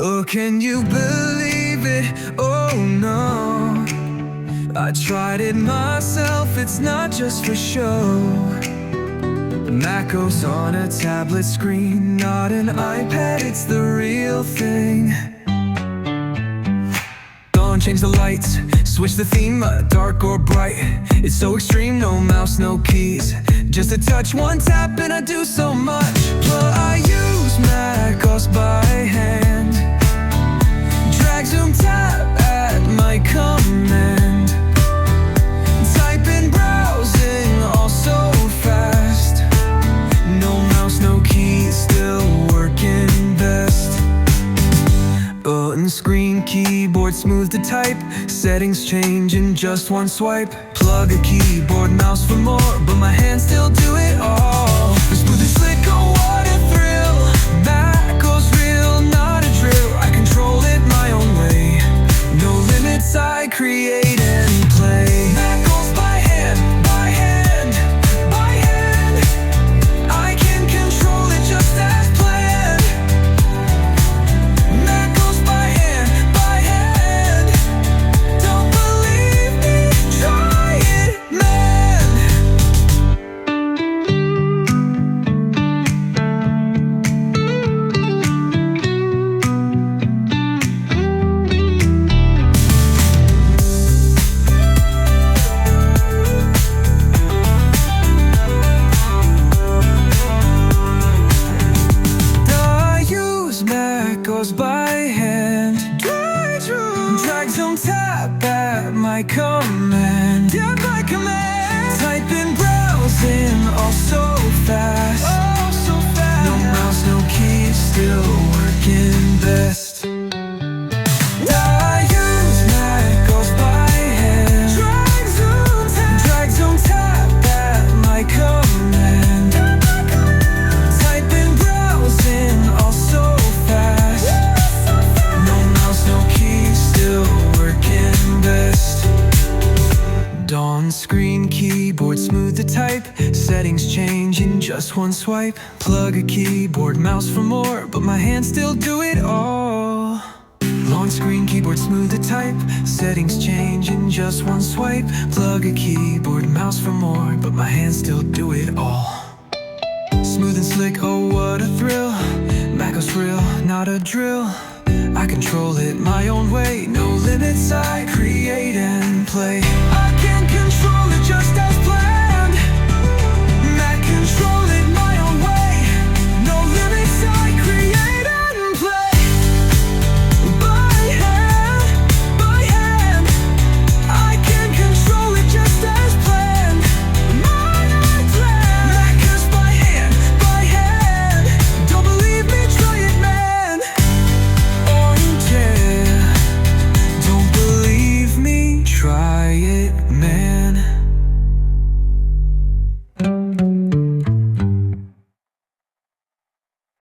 Oh, can you believe it? Oh no, I tried it myself, it's not just for show. MacOS on a tablet screen, not an iPad, it's the real thing. Change the lights, switch the theme, dark or bright. It's so extreme, no mouse, no keys, just a touch, one tap, and I do so much. But I use MacOS by hand, drag, zoom, tap at my command, type in, browsing, all so fast. No mouse, no keys, still working best. Button, screen, keyboard, smooth to type, settings change in just one swipe. Plug a keyboard mouse for more, but my hands still do it all. Smooth and slick, oh what a thrill. MacOS real, not a drill. I control it my own way, no limits, I create and play. MacOS by hand, by hand, by hand. I can control it just as planned. MacOS by hand, by hand. Don't believe me? Try it, man. I use MacOS by hand, drag, zoom, tap at my command, type in, browsing, all so fast. No mouse, no keys, still working best. I use MacOS by hand, drag, zoom, tap at my command, type in, browsing, all so fast. No mouse, no keys, still working best. On screen, keyboard, smooth to type, settings change in just one swipe. Plug a keyboard mouse for more, but my hands still do it all. On screen, keyboard, smooth to type, settings change in just one swipe. Plug a keyboard mouse for more, but my hands still do it all. Smooth and slick, oh what a thrill. MacOS real, not a drill. I control it my own way, no limits, I create and play.